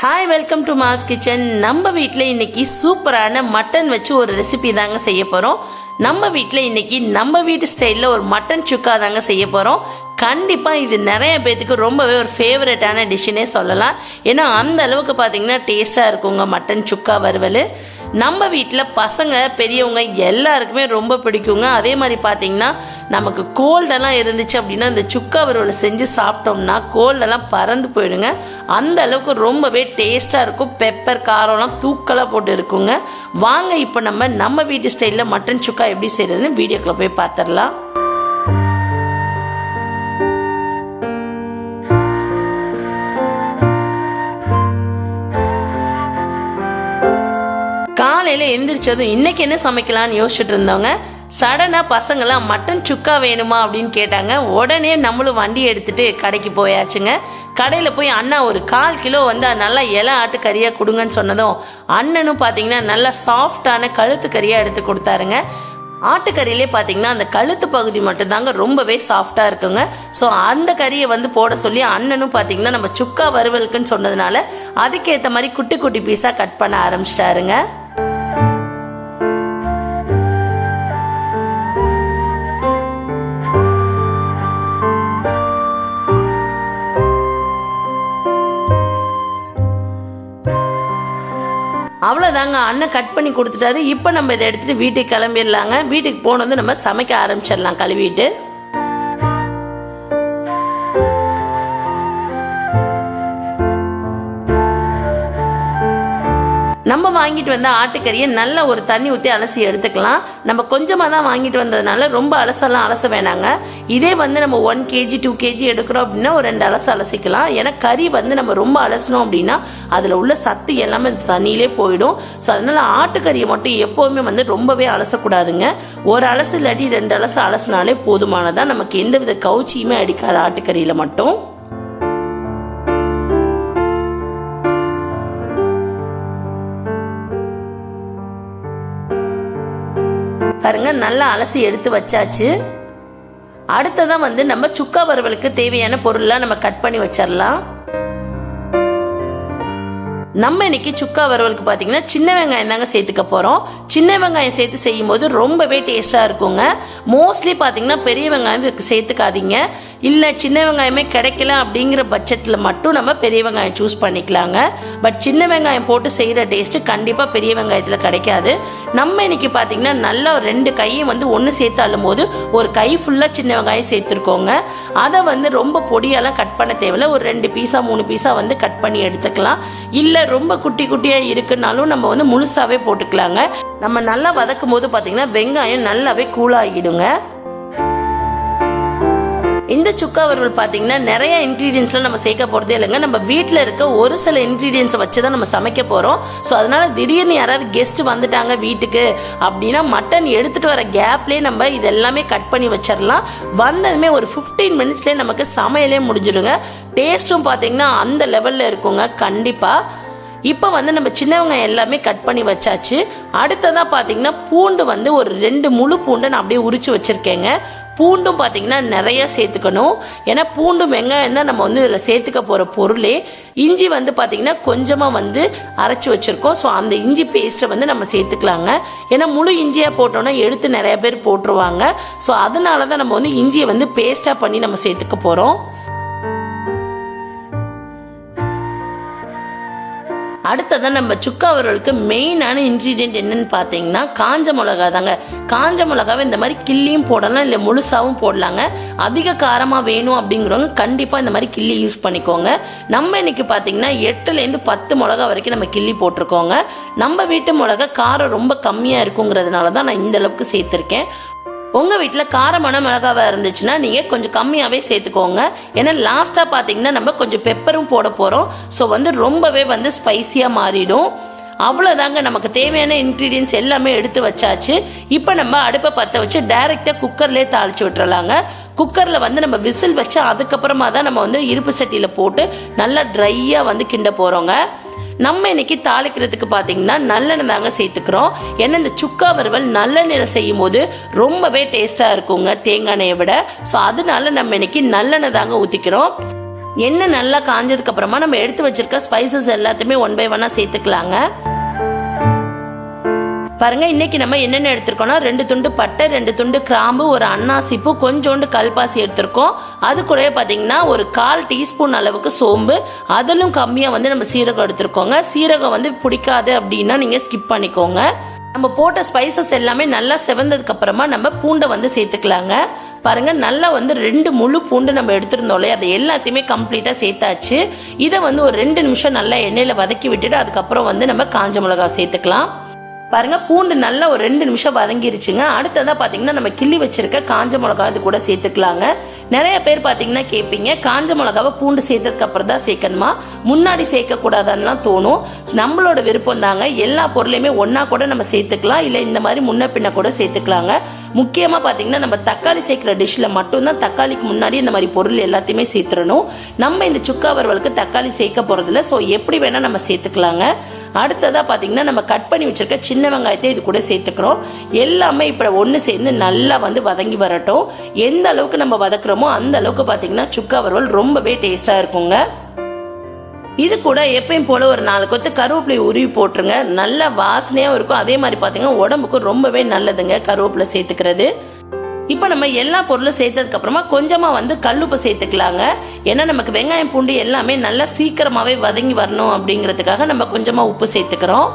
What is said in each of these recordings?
Hi, welcome to mass kitchen. நம்ம வீட்டில் இன்னைக்கு சூப்பரான மட்டன் வச்சு ஒரு ரெசிபி தாங்க செய்ய போகிறோம். நம்ம வீட்டில் இன்னைக்கு நம்ம வீட்டு ஸ்டைலில் ஒரு மட்டன் சுக்கா தாங்க செய்ய போகிறோம். கண்டிப்பாக இது நிறைய பேத்துக்கு ரொம்பவே ஒரு ஃபேவரட்டான டிஷ்ஷுன்னே சொல்லலாம். ஏன்னா அந்த அளவுக்கு பார்த்தீங்கன்னா டேஸ்ட்டாக இருக்குங்க மட்டன் சுக்கா வறுவல். நம்ம வீட்டில் பசங்க பெரியவங்க எல்லாருக்குமே ரொம்ப பிடிக்குங்க. அதே மாதிரி பார்த்தீங்கன்னா நமக்கு கோல்டெல்லாம் இருந்துச்சு அப்படின்னா இந்த சுக்கா வறுவலை செஞ்சு சாப்பிட்டோம்னா கோல்டெல்லாம் பறந்து போயிடுங்க. அந்த அளவுக்கு ரொம்பவே டேஸ்ட்டாக இருக்கும். பெப்பர் காரம்லாம் தூக்கலாக போட்டு இருக்குங்க. வாங்க இப்போ நம்ம வீட்டு ஸ்டைலில் மட்டன் சுக்கா எப்படி செய்யறதுன்னு வீடியோக்குள்ள போய் பார்த்துடலாம். காலையில் எந்திரிச்சதும் இன்னைக்கு என்ன சமைக்கலான்னு யோசிச்சுட்டு இருந்தவங்க சடனாக பசங்களாம் மட்டன் சுக்கா வேணுமா அப்படின்னு கேட்டாங்க. உடனே நம்மளும் வண்டி எடுத்துட்டு கடைக்கு போயாச்சுங்க. கடையில் போய் அண்ணா ஒரு 1/4 கிலோ நல்லா இலை ஆட்டு கறியாக கொடுங்கன்னு சொன்னதும் அண்ணனும் பார்த்தீங்கன்னா நல்லா சாஃப்டான கழுத்து கறியாக எடுத்து கொடுத்தாருங்க. ஆட்டுக்கறியிலே பார்த்தீங்கன்னா அந்த கழுத்து பகுதி மட்டும்தாங்க ரொம்பவே சாஃப்டாக இருக்குங்க. ஸோ அந்த கறியை போட சொல்லி அண்ணனும் பார்த்தீங்கன்னா நம்ம சுக்கா வறுவலுக்குன்னு சொன்னதுனால அதுக்கேற்ற மாதிரி குட்டி குட்டி பீஸாக கட் பண்ண ஆரம்பிச்சிட்டாருங்க. அவ்வளோதாங்க, அண்ணன் கட் பண்ணி கொடுத்துட்டாரு. இப்போ நம்ம இதை எடுத்துகிட்டு வீட்டுக்கு கிளம்பிடலாங்க. வீட்டுக்கு போனது நம்ம சமைக்க ஆரம்பிச்சிடலாம் கழுவிட்டு. நம்ம வாங்கிட்டு வந்த ஆட்டுக்கறியை நல்லா ஒரு தண்ணி ஊற்றி அலசி எடுத்துக்கலாம். நம்ம கொஞ்சமாக தான் வாங்கிட்டு வந்ததுனால ரொம்ப அலச வேணாங்க. இதே நம்ம 1 kg 2 kg எடுக்கிறோம் அப்படின்னா ஒரு 2 அலசு அலசிக்கலாம். ஏன்னா கறி நம்ம ரொம்ப அலசணும் அப்படின்னா அதில் உள்ள சத்து எல்லாமே தண்ணியிலே போயிடும். ஸோ அதனால ஆட்டுக்கறியை மட்டும் எப்போவுமே ரொம்பவே அலசக்கூடாதுங்க. ஒரு அலசு இல்லாட்டி 2 அலசு அலசினாலே போதுமானதான். நமக்கு எந்த வித கவுச்சியுமே அடிக்காது ஆட்டுக்கறியில் மட்டும். பாருங்க, நல்லா அலசி எடுத்து வச்சாச்சு. அடுத்ததான் நம்ம சுக்கா வறுவலுக்கு தேவையான பொருள்லாம் நம்ம கட் பண்ணி வச்சிடலாம். நம்ம இன்னைக்கு சுக்கா வறுவலுக்கு பார்த்தீங்கன்னா சின்ன வெங்காயம் தாங்க சேர்த்துக்க போகிறோம். சின்ன வெங்காயம் சேர்த்து செய்யும் போது ரொம்பவே டேஸ்டாக இருக்குங்க. மோஸ்ட்லி பார்த்தீங்கன்னா பெரிய வெங்காயம் இதுக்கு சேர்த்துக்காதீங்க. இல்லை சின்ன வெங்காயமே கிடைக்கல அப்படிங்கிற பட்சத்தில் மட்டும் நம்ம பெரிய வெங்காயம் சூஸ் பண்ணிக்கலாங்க. பட் சின்ன வெங்காயம் போட்டு செய்கிற டேஸ்ட்டு கண்டிப்பாக பெரிய வெங்காயத்தில் கிடைக்காது. நம்ம இன்னைக்கு பார்த்தீங்கன்னா நல்லா 2 கையும் ஒன்று சேர்த்து அள்ளும் போது ஒரு கை ஃபுல்லாக சின்ன வெங்காயம் சேர்த்துருக்கோங்க. அதை ரொம்ப பொடியெல்லாம் கட் பண்ண தேவையில்ல. ஒரு 2 பீஸா 3 பீஸா கட் பண்ணி எடுத்துக்கலாம். இல்லை ரொம்ப குட்டி குட்டியா இருக்குனாலும் நம்ம முழுசாவே போட்டுக்கலாங்க. நம்ம நல்லா வதக்கும் போது பாத்தீங்கன்னா வெங்காயம் நல்லாவே கூலாகிடுங்க. இந்த சுக்கா வறுவல் பார்த்தீங்கன்னா நிறைய இன்க்ரீடியன்ஸ்லாம் நம்ம சேர்க்க போகிறதே இல்லைங்க. நம்ம வீட்டில் இருக்க ஒரு சில இன்க்ரீடியன்ஸை வச்சு தான் நம்ம சமைக்க போகிறோம். ஸோ அதனால திடீர்னு யாராவது கெஸ்ட் வந்துட்டாங்க வீட்டுக்கு அப்படின்னா மட்டன் எடுத்துகிட்டு வர கேப்லேயே நம்ம இதெல்லாமே கட் பண்ணி வச்சிடலாம். வந்ததுமே ஒரு 15 மினிட்ஸ்லேயே நமக்கு சமையலே முடிஞ்சிடுங்க. டேஸ்ட்டும் பார்த்தீங்கன்னா அந்த லெவலில் இருக்குங்க கண்டிப்பாக. இப்போ நம்ம சின்ன வெங்காயம் எல்லாமே கட் பண்ணி வச்சாச்சு. அடுத்ததாக பார்த்தீங்கன்னா பூண்டு ஒரு 2 முழு பூண்டை நான் அப்படியே உரிச்சு வச்சிருக்கேங்க. பூண்டும் பார்த்தீங்கன்னா நிறைய சேர்த்துக்கணும். ஏன்னா பூண்டும் வெங்காயம் தான் நம்ம இதில் சேர்த்துக்க போகிற பொருளே. இஞ்சி பார்த்தீங்கன்னா கொஞ்சமாக அரைச்சி வச்சுருக்கோம். ஸோ அந்த இஞ்சி பேஸ்ட்டை நம்ம சேர்த்துக்கலாங்க. ஏன்னா முழு இஞ்சியாக போட்டோம்னா எடுத்து நிறைய பேர் போட்டுருவாங்க. ஸோ அதனால தான் நம்ம இஞ்சியை பேஸ்ட்டாக பண்ணி நம்ம சேர்த்துக்க போகிறோம். அடுத்ததான் நம்ம சுக்கா வறுவலுக்கு மெயினான இன்க்ரீடியன்ட் என்னன்னு பார்த்தீங்கன்னா காஞ்ச மிளகா தாங்க. காஞ்ச மிளகாவை இந்த மாதிரி கிள்ளியும் போடலாம், இல்லை முழுசாவும் போடலாங்க. அதிக காரமாக வேணும் அப்படிங்கிறவங்க கண்டிப்பாக இந்த மாதிரி கிள்ளி யூஸ் பண்ணிக்கோங்க. நம்ம இன்னைக்கு பார்த்தீங்கன்னா 8லேருந்து 10 மிளகா வரைக்கும் நம்ம கிள்ளி போட்டிருக்கோங்க. நம்ம வீட்டு மிளகா காரம் ரொம்ப கம்மியாக இருக்குங்கிறதுனால தான் நான் இந்த அளவுக்கு சேர்த்துருக்கேன். உங்கள் வீட்டில் காரமான மிளகாவாக இருந்துச்சுன்னா நீங்கள் கொஞ்சம் கம்மியாகவே சேர்த்துக்கோங்க. ஏன்னா லாஸ்ட்டாக பார்த்தீங்கன்னா நம்ம கொஞ்சம் பெப்பரும் போட போகிறோம். ஸோ ரொம்பவே ஸ்பைசியாக மாறிடும். அவ்வளோதாங்க, நமக்கு தேவையான இன்க்ரீடியன்ஸ் எல்லாமே எடுத்து வச்சாச்சு. இப்போ நம்ம அடுப்பை பற்ற வச்சு டைரெக்டாக குக்கர்லேயே தாளிச்சு விட்டுறலாங்க. குக்கரில் நம்ம விசில் வச்சு அதுக்கப்புறமா தான் நம்ம இருப்பு சட்டியில் போட்டு நல்லா ட்ரையாக கிண்ட போகிறோங்க. நம்ம இன்னைக்கு தாளிக்கிறதுக்கு பார்த்தீங்கன்னா நல்லெண்ணெய் தாங்க சேர்த்துக்கிறோம். ஏன்னா இந்த சுக்கா வறுவல் நல்லெண்ணெய் செய்யும் போது ரொம்பவே டேஸ்டா இருக்குங்க தேங்காய் எண்ணெயை விட. ஸோ அதனால நம்ம இன்னைக்கு நல்லெண்ணெய் தாங்க ஊற்றிக்கிறோம். எண்ணெய் நல்லா காஞ்சதுக்கு அப்புறமா நம்ம எடுத்து வச்சிருக்க ஸ்பைசஸ் எல்லாத்தையுமே 1 by 1 சேர்த்துக்கலாங்க. பாருங்க, இன்னைக்கு நம்ம என்னென்ன எடுத்திருக்கோம்னா 2 துண்டு பட்டை, 2 துண்டு கிராம்பு, ஒரு அன்னாசிப்பூ, கொஞ்சோண்டு கல்பாசி எடுத்திருக்கோம். அது கூடவே பாத்தீங்கன்னா ஒரு 1/4 டீஸ்பூன் அளவுக்கு சோம்பு, அதிலும் கம்மியா நம்ம சீரகம் எடுத்திருக்கோங்க. சீரகம் பிடிக்காது அப்படின்னா நீங்க ஸ்கிப் பண்ணிக்கோங்க. நம்ம போட்ட ஸ்பைசஸ் எல்லாமே நல்லா செவந்ததுக்கு அப்புறமா நம்ம பூண்டை சேர்த்துக்கலாங்க. பாருங்க, நல்லா 2 முழு பூண்டு நம்ம எடுத்திருந்தோம் இல்லையா, அதை எல்லாத்தையுமே கம்ப்ளீட்டா சேர்த்தாச்சு. இதை ஒரு 2 நிமிஷம் நல்லா எண்ணெயில வதக்கி விட்டுட்டு அதுக்கப்புறம் நம்ம காஞ்ச மிளகாய் சேர்த்துக்கலாம். பாருங்க, பூண்டு நல்லா ஒரு 2 நிமிஷம் வதங்கிருச்சுங்க. அடுத்ததா பாத்தீங்கன்னா நம்ம கிள்ளி வச்சிருக்க காஞ்ச மிளகாய் அது கூட சேர்த்துக்கலாங்க. நிறைய பேர் பாத்தீங்கன்னா கேட்பீங்க, காஞ்ச மிளகாவை பூண்டு சேர்த்ததுக்கு அப்புறம் தான் சேர்க்கணுமா, முன்னாடி சேர்க்க கூடாதுன்னு தோணும். நம்மளோட விருப்பம் தாங்க. எல்லா பொருளையுமே ஒன்னா கூட நம்ம சேர்த்துக்கலாம், இல்ல இந்த மாதிரி முன்ன பின்ன கூட சேர்த்துக்கலாங்க. முக்கியமா பாத்தீங்கன்னா நம்ம தக்காளி சேர்க்கிற டிஷ்ல மட்டும்தான் தக்காளிக்கு முன்னாடி இந்த மாதிரி பொருள் எல்லாத்தையுமே சேர்த்துடணும். நம்ம இந்த சுக்கா வறுவலுக்கு தக்காளி சேர்க்க போறதில்ல, சோ எப்படி வேணா நம்ம சேர்த்துக்கலாங்க. அடுத்ததா பாத்தீங்கன்னா நம்ம கட் பண்ணி வச்சிருக்க சின்ன வெங்காயத்தை இது கூட சேர்த்துக்கிறோம். எல்லாமே இப்ப ஒண்ணு சேர்ந்து நல்லா வதங்கி வரட்டும். எந்த அளவுக்கு நம்ம வதக்குறோமோ அந்த அளவுக்கு பாத்தீங்கன்னா சுக்கா வறுவல் ரொம்பவே டேஸ்டா இருக்குங்க. இது கூட எப்பயும் போல ஒரு 4 கொத்து கருவேப்பிலை உருவி போட்டுருங்க. நல்ல வாசனையா இருக்கும். அதே மாதிரி பாத்தீங்கன்னா உடம்புக்கு ரொம்பவே நல்லதுங்க கருவேப்பிலை சேர்த்துக்கிறது. இப்ப நம்ம எல்லா பொருளும் சேர்த்ததுக்கு அப்புறமா கொஞ்சமா கல்லுப்பு சேர்த்துக்கலாங்க. ஏன்னா நமக்கு வெங்காயம் பூண்டு எல்லாமே நல்லா சீக்கிரமாவே வதங்கி வரணும் அப்படிங்கறதுக்காக நம்ம கொஞ்சமா உப்பு சேர்த்துக்கிறோம்.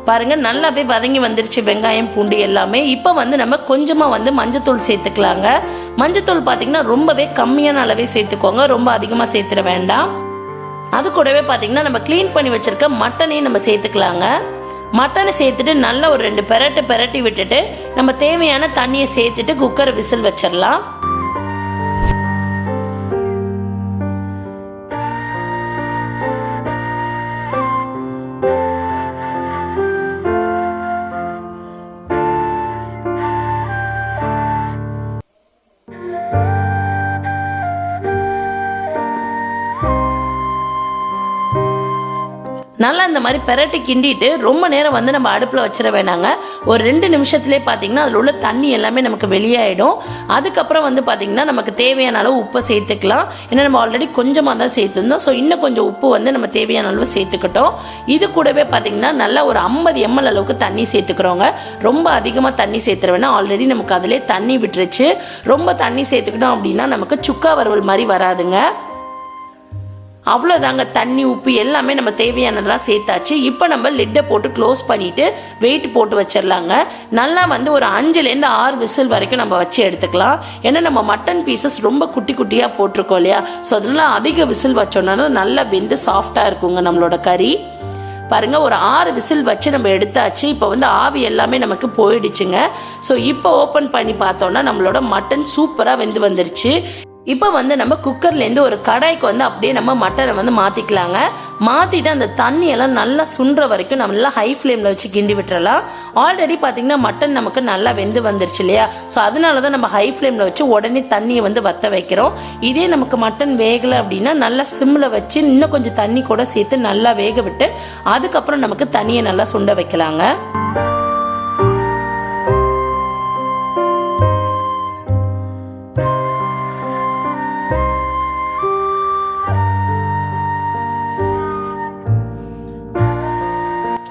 பாருங்க, நல்லாவே வதங்கி வந்துருச்சு வெங்காயம் பூண்டு எல்லாமே. இப்ப நம்ம கொஞ்சமா மஞ்சத்தூள் சேர்த்துக்கலாங்க. மஞ்சத்தூள் பாத்தீங்கன்னா ரொம்பவே கம்மியான அளவே சேர்த்துக்கோங்க, ரொம்ப அதிகமா சேர்த்துட வேண்டாம். அது கூடவே பாத்தீங்கன்னா நம்ம கிளீன் பண்ணி வச்சிருக்க மட்டனையும் நம்ம சேர்த்துக்கலாங்க. மட்டனை சேர்த்துட்டு நல்லா ஒரு 2 பெரட்டி விட்டுட்டு நம்ம தேவையான தண்ணியை சேர்த்துட்டு குக்கரை விசில் வச்சிடலாம். நல்லா இந்த மாதிரி பெரட்டி கிண்டிட்டு ரொம்ப நேரம் நம்ம அடுப்புல வச்சிட வேணாங்க. ஒரு 2 நிமிஷத்துலேயே பாத்தீங்கன்னா அதுல உள்ள தண்ணி எல்லாமே நமக்கு வெளியாயிடும். அதுக்கப்புறம் பாத்தீங்கன்னா நமக்கு தேவையான அளவு உப்பு சேர்த்துக்கலாம். ஏன்னா நம்ம ஆல்ரெடி கொஞ்சமா தான் சேர்த்துருந்தோம். ஸோ இன்னும் கொஞ்சம் உப்பு நம்ம தேவையான அளவு சேர்த்துக்கிட்டோம். இது கூடவே பாத்தீங்கன்னா நல்லா ஒரு 50 ml அளவுக்கு தண்ணி சேர்த்துக்கிறோங்க. ரொம்ப அதிகமா தண்ணி சேர்த்துற வேணா, ஆல்ரெடி நமக்கு அதுல தண்ணி விட்டுருச்சு. ரொம்ப தண்ணி சேர்த்துக்கிட்டோம் அப்படின்னா நமக்கு சுக்கா வறுவல் மாதிரி வராதுங்க. அவ்வளவுதாங்க, தண்ணி உப்பு எல்லாமே நம்ம தேவையானதெல்லாம் சேர்த்தாச்சு. இப்ப நம்ம லிட்டை போட்டு க்ளோஸ் பண்ணிட்டு வெயிட் போட்டு வச்சிடலாங்க. நல்லா ஒரு 5 to 6 விசில் வரைக்கும் நம்ம வச்சு எடுத்துக்கலாம். ஏன்னா நம்ம மட்டன் பீசஸ் ரொம்ப குட்டி குட்டியா போட்டிருக்கோம் இல்லையா, ஸோ அதெல்லாம் அதிக விசில் வச்சோம்னா நல்லா வெந்து சாஃப்டா இருக்குங்க நம்மளோட கறி. பாருங்க, ஒரு 6 விசில் வச்சு நம்ம எடுத்தாச்சு. இப்ப ஆவி எல்லாமே நமக்கு போயிடுச்சுங்க. ஸோ இப்போ ஓபன் பண்ணி பார்த்தோம்னா நம்மளோட மட்டன் சூப்பரா வெந்து வந்துருச்சு. இப்ப நம்ம குக்கர்ல இருந்து ஒரு கடாய்க்கு அப்படியே நம்ம மட்டனை மாத்திக்கலாங்க. மாத்திட்டு அந்த தண்ணி எல்லாம் நல்லா சுண்டுற வரைக்கும் நம்ம நல்லா ஹை ஃபிளேம்ல வச்சு கிண்டி விட்டுறலாம். ஆல்ரெடி பாத்தீங்கன்னா மட்டன் நமக்கு நல்லா வெந்து வந்துருச்சு இல்லையா, சோ அதனாலதான் நம்ம ஹை ஃபிளேம்ல வச்சு உடனே தண்ணியை வத்த வைக்கிறோம். இதே நமக்கு மட்டன் வேகல அப்படின்னா நல்லா சிம்ல வச்சு இன்னும் கொஞ்சம் தண்ணி கூட சேர்த்து நல்லா வேக விட்டு அதுக்கப்புறம் நமக்கு தண்ணியை நல்லா சுண்ட வைக்கலாங்க.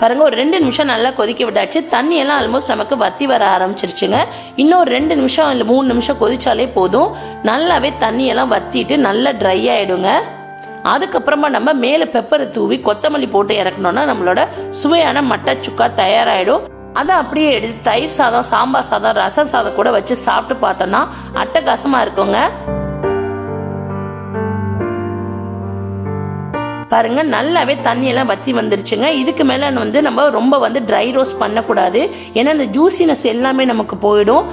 பாருங்க, ஒரு 2 நிமிஷம் நல்லா கொதிக்க விட்டாச்சு. தண்ணி எல்லாம் ஆல்மோஸ்ட் நமக்கு வத்தி வர ஆரம்பிச்சிருச்சுங்க. இன்னும் ஒரு 2 நிமிஷம் இல்ல 3 நிமிஷம் கொதிச்சாலே போதும். நல்லாவே தண்ணி எல்லாம் வத்திட்டு நல்லா ட்ரை ஆயிடுங்க. அதுக்கப்புறமா நம்ம மேல பெப்பரை தூவி கொத்தமல்லி போட்டு இறக்கணும்னா நம்மளோட சுவையான மட்டன் சுக்கா தயாராயிடும். அதை அப்படியே எடுத்து தயிர் சாதம், சாம்பார் சாதம், ரசம் சாதம் கூட வச்சு சாப்பிட்டு பார்த்தோம்னா அட்டகாசமா இருக்குங்க. பாருங்க, நல்லாவே தண்ணி எல்லாம் வத்தி வந்துருச்சுங்க. இதுக்கு மேல நம்ம ரொம்ப ட்ரை ரோஸ்ட் பண்ணக்கூடாது, ஏன்னா இந்த ஜூசினஸ் எல்லாமே நமக்கு போயிடும்.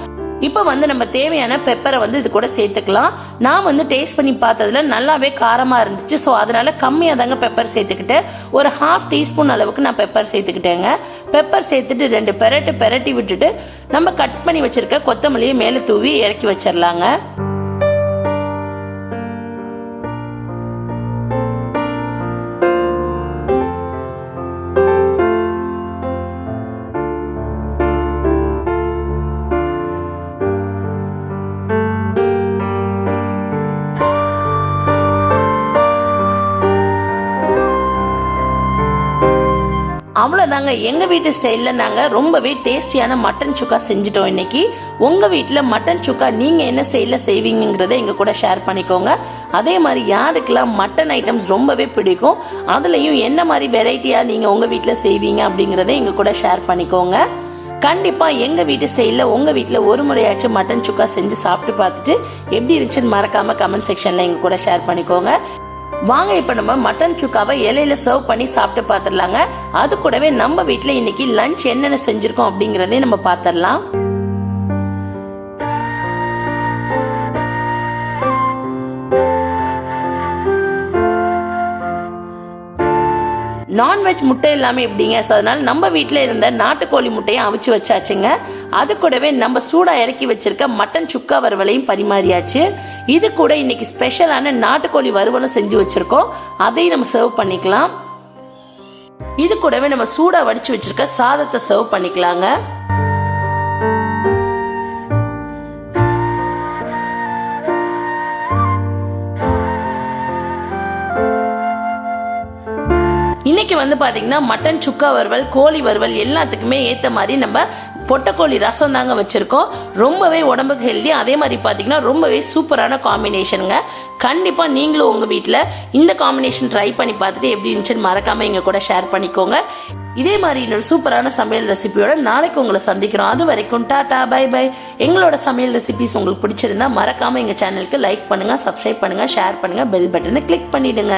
இப்ப நம்ம தேவையான பெப்பரை இது கூட சேர்த்துக்கலாம். நான் டேஸ்ட் பண்ணி பார்த்ததுல நல்லாவே காரமா இருந்துச்சு, சோ அதனால கம்மியா தாங்க பெப்பர் சேர்த்துக்கிட்டேன். ஒரு 1/2 டீஸ்பூன் அளவுக்கு நான் பெப்பர் சேர்த்துக்கிட்டேங்க. பெப்பர் சேர்த்துட்டு 2 பெரட்டி விட்டுட்டு நம்ம கட் பண்ணி வச்சிருக்க கொத்தமல்லியை மேல தூவி இறக்கி வச்சிடலாங்க. அவ்வளவுதாங்க, எங்க வீட்டு ஸ்டைல்ல நாங்க ரொம்பவே டேஸ்டியான மட்டன் சுக்கா செஞ்சுட்டோம் இன்னைக்கு. உங்க வீட்டுல மட்டன் சுக்கா நீங்க என்ன ஸ்டைல்ல செய்வீங்கிறத எங்க கூட ஷேர் பண்ணிக்கோங்க. அதே மாதிரி யாருக்கெல்லாம் மட்டன் ஐட்டம்ஸ் ரொம்பவே பிடிக்கும், அதுலயும் என்ன மாதிரி வெரைட்டியா நீங்க உங்க வீட்டுல செய்வீங்க அப்படிங்கறத எங்க கூட ஷேர் பண்ணிக்கோங்க. கண்டிப்பா எங்க வீட்டு ஸ்டைல்ல உங்க வீட்டுல ஒரு முறையாச்சும் மட்டன் சுக்கா செஞ்சு சாப்பிட்டு பார்த்துட்டு எப்படி இருந்துச்சுன்னு மறக்காம கமெண்ட் செக்ஷன்ல எங்க கூட ஷேர் பண்ணிக்கோங்க. வாங்க இப்ப நம்ம மட்டன் சுக்காவை இலையில சர்வ் பண்ணி சாப்பிட்டு பாத்துடலாங்க. அது கூடவே நம்ம வீட்டுல இன்னைக்கு லஞ்ச் என்னென்ன செஞ்சிருக்கோம் அப்படிங்கறதே நம்ம பாத்திரலாம். நான்வெஜ் முட்டை எல்லாமே எப்படிங்க, அதனால நம்ம வீட்டுல இருந்த நாட்டுக்கோழி முட்டையை அவிச்சு வச்சாச்சுங்க. அது கூடவே நம்ம சூடா இறக்கி வச்சிருக்க மட்டன் சுக்கா வறுவலையும் பரிமாறியாச்சு. இது கூட இன்னைக்கு ஸ்பெஷலான நாட்டுக்கோழி வறுவலும் செஞ்சு வச்சிருக்கோம், அதையும் நம்ம சர்வ் பண்ணிக்கலாம். இது கூடவே நம்ம சூடா வடிச்சு வச்சிருக்க சாதத்தை சர்வ் பண்ணிக்கலாங்க. இன்னைக்கு பாத்தீங்கன்னா மட்டன் சுக்கா வறுவல், கோழி வறுவல் எல்லாத்துக்குமே ஏத்த மாதிரி நம்ம பொட்டக்கோழி ரசம் தாங்க வச்சிருக்கோம். ரொம்பவே உடம்புக்கு ஹெல்தி, அதே மாதிரி பாத்தீங்கன்னா ரொம்பவே சூப்பரான காம்பினேஷனுங்க. கண்டிப்பா நீங்களும் உங்க வீட்டுல இந்த காம்பினேஷன் ட்ரை பண்ணி பார்த்துட்டு எப்படி இருந்துச்சுன்னு மறக்காம எங்க கூட ஷேர் பண்ணிக்கோங்க. இதே மாதிரி இன்னொரு சூப்பரான சமையல் ரெசிபியோட நாளைக்கு உங்களை சந்திக்கிறோம். அது வரைக்கும் டாடா பை பை. எங்களோட சமையல் ரெசிபிஸ் உங்களுக்கு பிடிச்சிருந்தா மறக்காம எங்க சேனலுக்கு லைக் பண்ணுங்க, சப்ஸ்கிரைப் பண்ணுங்க, ஷேர் பண்ணுங்க, பெல் பட்டனை கிளிக் பண்ணிடுங்க.